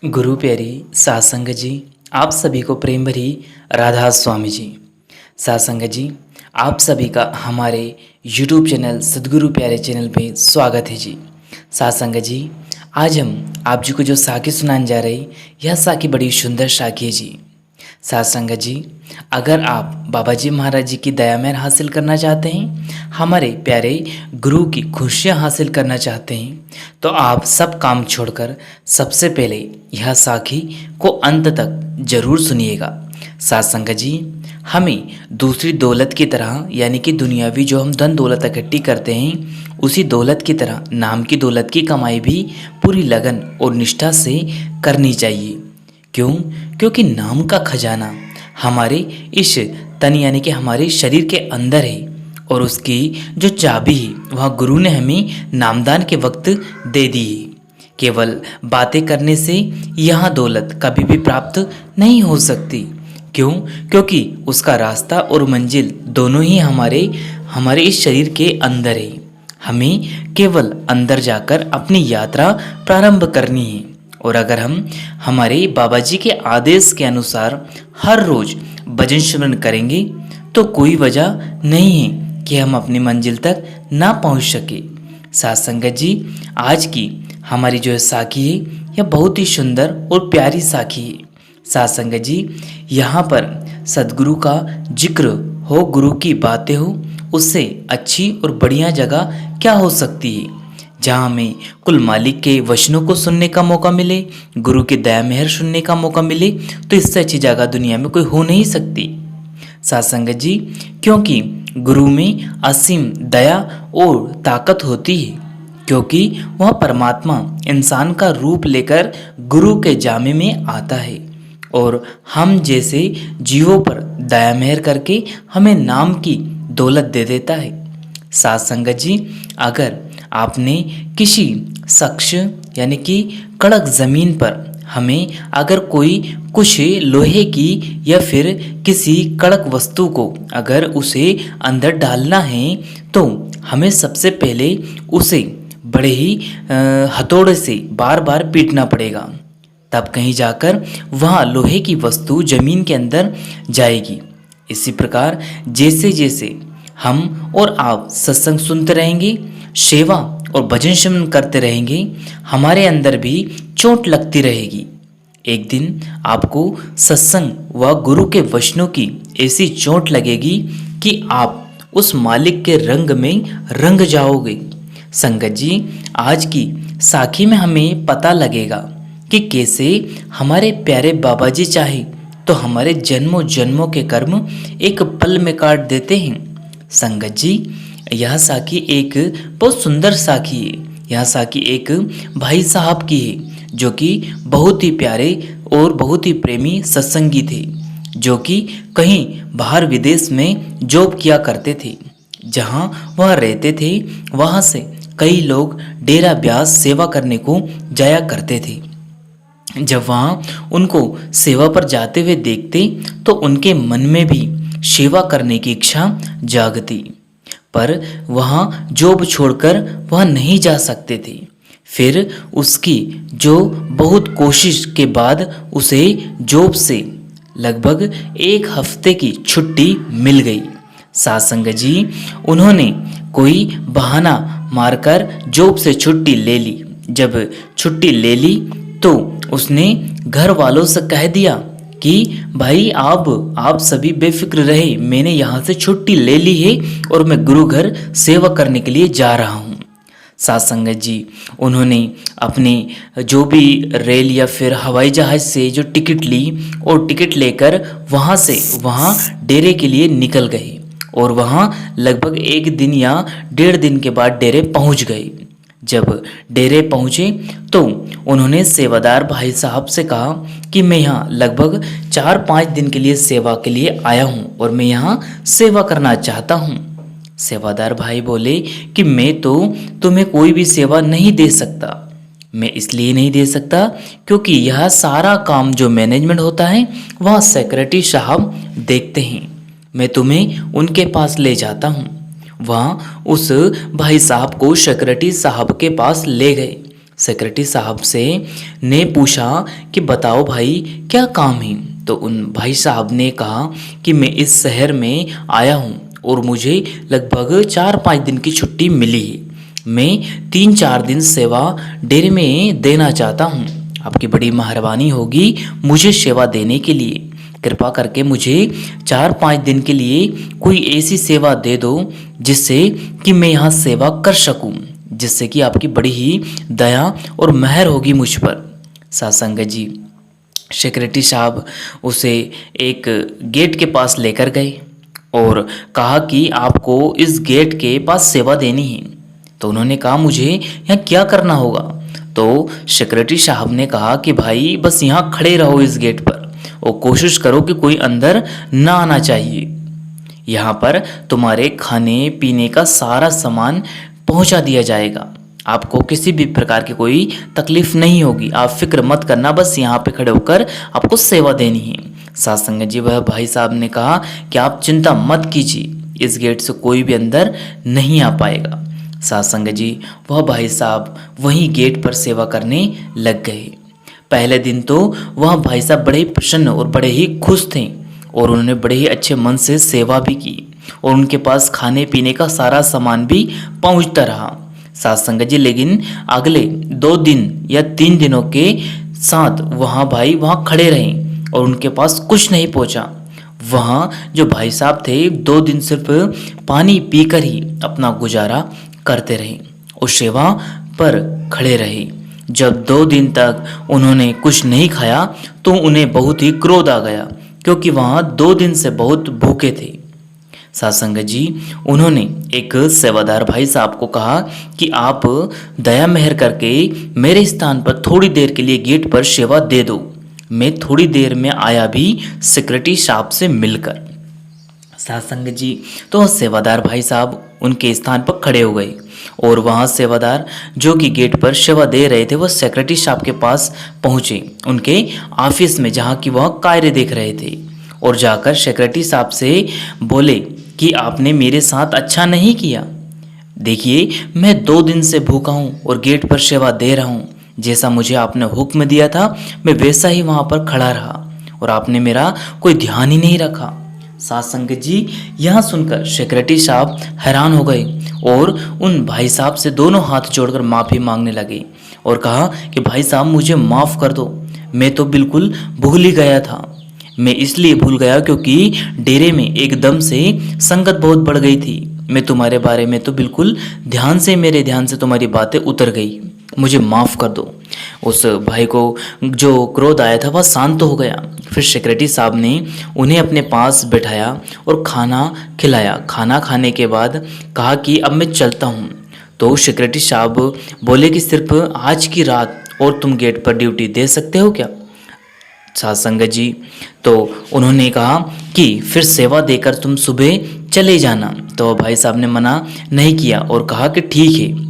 गुरु प्यारी सासंग जी, आप सभी को प्रेम भरी राधा स्वामी जी। सासंग जी, आप सभी का हमारे YouTube चैनल सद्गुरु प्यारे चैनल पे स्वागत है जी। सासंग जी, आज हम आप जी को जो साखी सुनाने जा रहे यह साखी बड़ी सुंदर साखी है जी। सासंग जी, अगर आप बाबा जी महाराज जी की दया मेहर हासिल करना चाहते हैं, हमारे प्यारे गुरु की खुशियाँ हासिल करना चाहते हैं, तो आप सब काम छोड़कर सबसे पहले यह साखी को अंत तक जरूर सुनिएगा। सासंग जी, हमें दूसरी दौलत की तरह यानी कि दुनियावी जो हम धन दौलत इकट्ठी करते हैं, उसी दौलत की तरह नाम की दौलत की कमाई भी पूरी लगन और निष्ठा से करनी चाहिए। क्यों? क्योंकि नाम का खजाना हमारे इस तन यानी कि हमारे शरीर के अंदर है और उसकी जो चाबी है वह गुरु ने हमें नामदान के वक्त दे दी है। केवल बातें करने से यह दौलत कभी भी प्राप्त नहीं हो सकती। क्यों? क्योंकि उसका रास्ता और मंजिल दोनों ही हमारे इस शरीर के अंदर है। हमें केवल अंदर जाकर अपनी यात्रा प्रारंभ करनी है। और अगर हम हमारे बाबा जी के आदेश के अनुसार हर रोज भजन स्मरण करेंगे तो कोई वजह नहीं है कि हम अपनी मंजिल तक ना पहुंच सके। सासंगत जी, आज की हमारी जो साखी है यह बहुत ही सुंदर और प्यारी साखी है। सासंगत जी, यहाँ पर सदगुरु का जिक्र हो, गुरु की बातें हो, उससे अच्छी और बढ़िया जगह क्या हो सकती है जहाँ हमें कुल मालिक के वचनों को सुनने का मौका मिले, गुरु की दया मेहर सुनने का मौका मिले, तो इससे अच्छी जगह दुनिया में कोई हो नहीं सकती। सासंगत जी, क्योंकि गुरु में असीम दया और ताकत होती है, क्योंकि वह परमात्मा इंसान का रूप लेकर गुरु के जामे में आता है और हम जैसे जीवों पर दया मेहर करके हमें नाम की दौलत दे देता है। सासंगत जी, अगर आपने किसी शख्स यानी कि कड़क ज़मीन पर हमें अगर कोई कुछ लोहे की या फिर किसी कड़क वस्तु को अगर उसे अंदर डालना है तो हमें सबसे पहले उसे बड़े ही हथौड़े से बार बार पीटना पड़ेगा, तब कहीं जाकर वह लोहे की वस्तु ज़मीन के अंदर जाएगी। इसी प्रकार जैसे जैसे हम और आप सत्संग सुनते रहेंगे, सेवा और भजन स्मरण करते रहेंगे, हमारे अंदर भी चोट लगती रहेगी। एक दिन आपको सत्संग व गुरु के वचनों की ऐसी चोट लगेगी कि आप उस मालिक के रंग में रंग जाओगे। संगत जी, आज की साखी में हमें पता लगेगा कि कैसे हमारे प्यारे बाबा जी चाहे तो हमारे जन्मों जन्मों के कर्म एक पल में काट देते हैं। संगत जी, यह साखी एक बहुत सुंदर साखी है। यह साखी एक भाई साहब की है जो कि बहुत ही प्यारे और बहुत ही प्रेमी सत्संगी थे, जो कि कहीं बाहर विदेश में जॉब किया करते थे। जहां वह रहते थे वहां से कई लोग डेरा ब्यास सेवा करने को जाया करते थे। जब वहाँ उनको सेवा पर जाते हुए देखते तो उनके मन में भी सेवा करने की इच्छा जागती, पर वहाँ जॉब छोड़कर वह नहीं जा सकते थे। फिर उसकी जो बहुत कोशिश के बाद उसे जॉब से लगभग 1 हफ्ते की छुट्टी मिल गई। सासंग जी, उन्होंने कोई बहाना मारकर जॉब से छुट्टी ले ली। जब छुट्टी ले ली तो उसने घर वालों से कह दिया कि भाई आप सभी बेफिक्र रहे, मैंने यहाँ से छुट्टी ले ली है और मैं गुरु घर सेवा करने के लिए जा रहा हूँ। सासंगत जी, उन्होंने अपने जो भी रेल या फिर हवाई जहाज से जो टिकट ली और टिकट लेकर वहाँ डेरे के लिए निकल गए और वहाँ लगभग 1 दिन या 1.5 दिन के बाद डेरे पहुँच गए। जब डेरे पहुँचे तो उन्होंने सेवादार भाई साहब से कहा कि मैं यहाँ लगभग 4-5 दिन के लिए सेवा के लिए आया हूँ और मैं यहाँ सेवा करना चाहता हूँ। सेवादार भाई बोले कि मैं तो तुम्हें कोई भी सेवा नहीं दे सकता। मैं इसलिए नहीं दे सकता क्योंकि यह सारा काम जो मैनेजमेंट होता है वह सेक्रेटरी साहब देखते हैं। मैं तुम्हें उनके पास ले जाता हूँ। वहाँ उस भाई साहब को सेक्रेटरी साहब के पास ले गए। सेक्रेटरी साहब से ने पूछा कि बताओ भाई क्या काम है। तो उन भाई साहब ने कहा कि मैं इस शहर में आया हूँ और मुझे लगभग 4-5 दिन की छुट्टी मिली है। मैं 3-4 दिन सेवा डेरे में देना चाहता हूँ। आपकी बड़ी मेहरबानी होगी मुझे सेवा देने के लिए। कृपा करके मुझे 4-5 दिन के लिए कोई ऐसी सेवा दे दो जिससे कि मैं यहाँ सेवा कर सकूँ, जिससे कि आपकी बड़ी ही दया और मेहर होगी मुझ पर। सासंगत जी, सेक्रेटरी साहब उसे एक गेट के पास लेकर गए और कहा कि आपको इस गेट के पास सेवा देनी है। तो उन्होंने कहा मुझे यहाँ क्या करना होगा। तो सेक्रेटरी साहब ने कहा कि भाई बस यहाँ खड़े रहो इस गेट पर और कोशिश करो कि कोई अंदर ना आना चाहिए। यहाँ पर तुम्हारे खाने पीने का सारा सामान पहुँचा दिया जाएगा। आपको किसी भी प्रकार की कोई तकलीफ नहीं होगी, आप फिक्र मत करना, बस यहाँ पे खड़े होकर आपको सेवा देनी है। सासंगत जी, वह भाई साहब ने कहा कि आप चिंता मत कीजिए, इस गेट से कोई भी अंदर नहीं आ पाएगा। सासंगत जी, वह भाई साहब वहीं गेट पर सेवा करने लग गए। पहले दिन तो वह भाई साहब बड़े ही प्रसन्न और बड़े ही खुश थे और उन्होंने बड़े ही अच्छे मन से सेवा भी की और उनके पास खाने पीने का सारा सामान भी पहुंचता रहा। सासंगत जी, लेकिन अगले 2 दिन या 3 दिनों के साथ वहाँ खड़े रहे और उनके पास कुछ नहीं पहुंचा। वहाँ जो भाई साहब थे 2 दिन सिर्फ पानी पीकर ही अपना गुजारा करते रहे और सेवा पर खड़े रहे। जब 2 दिन तक उन्होंने कुछ नहीं खाया तो उन्हें बहुत ही क्रोध आ गया, क्योंकि वहाँ 2 दिन से बहुत भूखे थे। सासंगत जी, उन्होंने एक सेवादार भाई साहब को कहा कि आप दया मेहर करके मेरे स्थान पर थोड़ी देर के लिए गेट पर सेवा दे दो। मैं थोड़ी देर में आया भी सेक्रेटरी साहब से मिलकर। सासंगत जी, तो सेवादार भाई साहब उनके स्थान पर खड़े हो गए और वहाँ सेवादार जो कि गेट पर सेवा दे रहे थे वह सेक्रेटरी साहब के पास पहुँचे, उनके ऑफिस में, जहाँ की वह कार्य देख रहे थे, और जाकर सेक्रेटरी साहब से बोले कि आपने मेरे साथ अच्छा नहीं किया। देखिए, मैं 2 दिन से भूखा हूँ और गेट पर सेवा दे रहा हूँ। जैसा मुझे आपने हुक्म दिया था मैं वैसा ही वहाँ पर खड़ा रहा और आपने मेरा कोई ध्यान ही नहीं रखा। सासंगत जी, यह सुनकर सेक्रेटरी साहब हैरान हो गए और उन भाई साहब से दोनों हाथ जोड़कर माफ़ी मांगने लगे और कहा कि भाई साहब मुझे माफ़ कर दो, मैं तो बिल्कुल भूल ही गया था। मैं इसलिए भूल गया क्योंकि डेरे में एकदम से संगत बहुत बढ़ गई थी। मैं तुम्हारे बारे में तो बिल्कुल मेरे ध्यान से तुम्हारी बातें उतर गई, मुझे माफ़ कर दो। उस भाई को जो क्रोध आया था वह शांत हो गया। फिर सेक्रेटरी साहब ने उन्हें अपने पास बैठाया और खाना खिलाया। खाना खाने के बाद कहा कि अब मैं चलता हूँ। तो सेक्रेटरी साहब बोले कि सिर्फ आज की रात और तुम गेट पर ड्यूटी दे सकते हो क्या? सासंगत जी, तो उन्होंने कहा कि फिर सेवा देकर तुम सुबह चले जाना। तो भाई साहब ने मना नहीं किया और कहा कि ठीक है,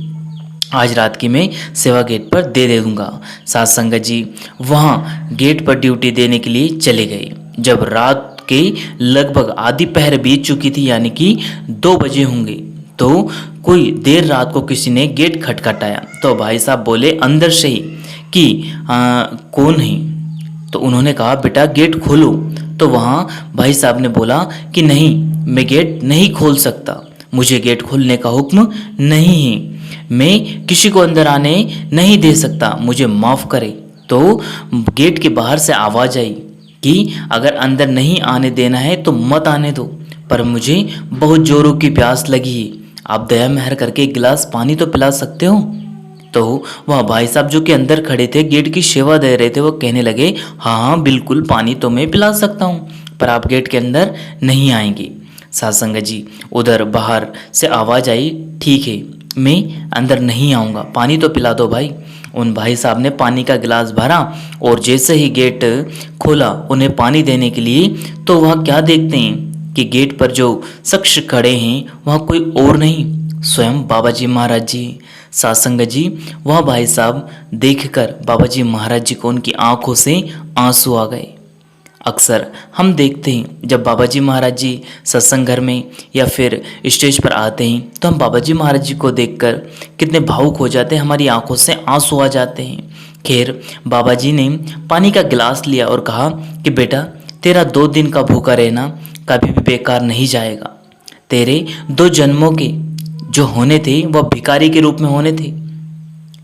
आज रात की मैं सेवा गेट पर दे दूंगा। सासंगत जी वहाँ गेट पर ड्यूटी देने के लिए चले गए। जब रात के लगभग आधी पहर बीत चुकी थी, यानी कि 2 बजे होंगे, तो कोई देर रात को किसी ने गेट खटखटाया। तो भाई साहब बोले अंदर से ही कि कौन है? तो उन्होंने कहा बेटा गेट खोलो। तो वहाँ भाई साहब ने बोला कि नहीं, मैं गेट नहीं खोल सकता, मुझे गेट खोलने का हुक्म नहीं है, मैं किसी को अंदर आने नहीं दे सकता, मुझे माफ़ करे। तो गेट के बाहर से आवाज़ आई कि अगर अंदर नहीं आने देना है तो मत आने दो, पर मुझे बहुत जोरों की प्यास लगी है, आप दया मेहर करके एक गिलास पानी तो पिला सकते हो? तो वह भाई साहब जो कि अंदर खड़े थे, गेट की सेवा दे रहे थे, वो कहने लगे हाँ बिल्कुल, पानी तो मैं पिला सकता हूँ, पर आप गेट के अंदर नहीं आएंगे। सासंगत जी, उधर बाहर से आवाज़ आई, ठीक है मैं अंदर नहीं आऊँगा, पानी तो पिला दो भाई। उन भाई साहब ने पानी का गिलास भरा और जैसे ही गेट खोला उन्हें पानी देने के लिए, तो वह क्या देखते हैं कि गेट पर जो शख्स खड़े हैं वह कोई और नहीं, स्वयं बाबा जी महाराज जी। सासंगत जी, वह भाई साहब देखकर बाबा जी महाराज जी को उनकी आंखों से आंसू आ गए। अक्सर हम देखते हैं जब बाबा जी महाराज जी सत्संग घर में या फिर स्टेज पर आते हैं तो हम बाबा जी महाराज जी को देखकर कितने भावुक हो जाते हैं, हमारी आंखों से आंसू आ जाते हैं। खैर, बाबा जी ने पानी का गिलास लिया और कहा कि बेटा, तेरा 2 दिन का भूखा रहना कभी भी बेकार नहीं जाएगा। तेरे 2 जन्मों के जो होने थे वह भिखारी के रूप में होने थे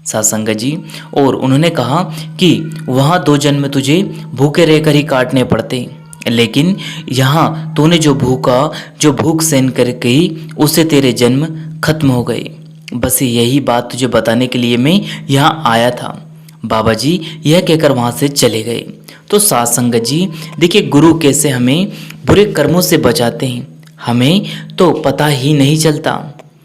सासंग जी। और उन्होंने कहा कि वहाँ 2 जन्म तुझे भूखे रहकर ही काटने पड़ते, लेकिन यहाँ तूने जो भूख सहन करके ही उससे तेरे जन्म खत्म हो गए। बस यही बात तुझे बताने के लिए मैं यहाँ आया था। बाबा जी यह कहकर वहाँ से चले गए। तो साथ संगत जी देखिए, गुरु कैसे हमें बुरे कर्मों से बचाते हैं, हमें तो पता ही नहीं चलता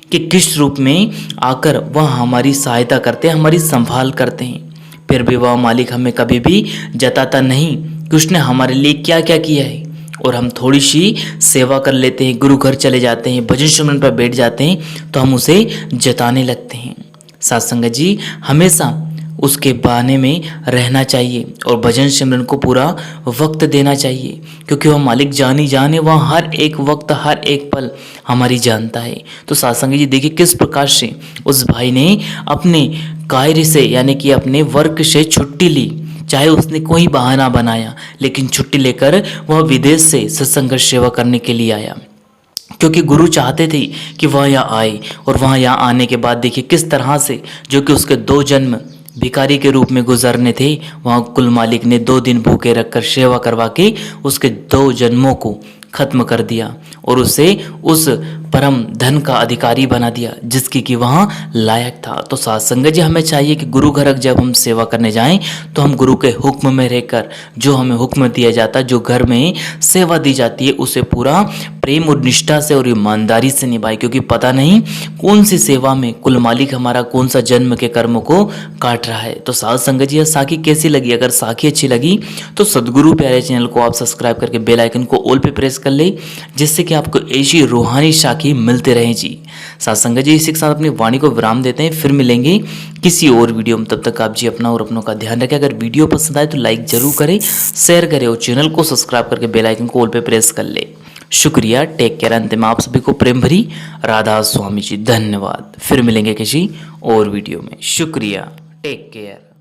कि किस रूप में आकर वह हमारी सहायता करते हैं, हमारी संभाल करते हैं। फिर भी वह मालिक हमें कभी भी जताता नहीं कि उसने हमारे लिए क्या क्या किया है। और हम थोड़ी सी सेवा कर लेते हैं, गुरु घर चले जाते हैं, भजन सुमरन पर बैठ जाते हैं तो हम उसे जताने लगते हैं। सत्संग जी, हमेशा उसके बहाने में रहना चाहिए और भजन सिमरन को पूरा वक्त देना चाहिए, क्योंकि वह मालिक जानी जाने वह हर एक वक्त हर एक पल हमारी जानता है। तो सत्संग जी देखिए किस प्रकार से उस भाई ने अपने कार्य से यानी कि अपने वर्क से छुट्टी ली, चाहे उसने कोई बहाना बनाया, लेकिन छुट्टी लेकर वह विदेश से सत्संग सेवा करने के लिए आया, क्योंकि गुरु चाहते थे कि वह यहाँ आए। और वहाँ यहाँ आने के बाद देखिए किस तरह से जो कि उसके 2 जन्म भिखारी के रूप में गुजरने थे, वहाँ कुल मालिक ने 2 दिन भूखे रखकर सेवा करवा के उसके 2 जन्मों को खत्म कर दिया और उसे उस परम धन का अधिकारी बना दिया जिसकी कि वहाँ लायक था। तो साथ संगत जी, हमें चाहिए कि गुरु घर जब हम सेवा करने जाएं तो हम गुरु के हुक्म में रहकर जो हमें हुक्म दिया जाता, जो घर में सेवा दी जाती है, उसे पूरा प्रेम और निष्ठा से और ईमानदारी से निभाए, क्योंकि पता नहीं कौन सी सेवा में कुल मालिक हमारा कौन सा जन्म के कर्मों को काट रहा है। तो साथ संगत जी, यह साखी कैसी लगी? अगर साखी अच्छी लगी तो सदगुरु प्यारे चैनल को आप सब्सक्राइब करके बेल आइकन को ऑल पे प्रेस कर ले, जिससे कि आपको ऐसी रूहानी साखी मिलते रहे जी। साथ संगत जी, इसी के साथ अपनी वाणी को विराम देते हैं, फिर मिलेंगे किसी और वीडियो में। तब तक आप जी अपना और अपनों का ध्यान रखें। अगर वीडियो पसंद आए तो लाइक जरूर करें, शेयर करें और चैनल को सब्सक्राइब करके बेल आइकन को ऑल पे प्रेस कर ले। शुक्रिया, टेक केयर। अंत में आप सभी को प्रेम भरी राधा स्वामी जी धन्यवाद। फिर मिलेंगे किसी और वीडियो में। शुक्रिया, टेक केयर।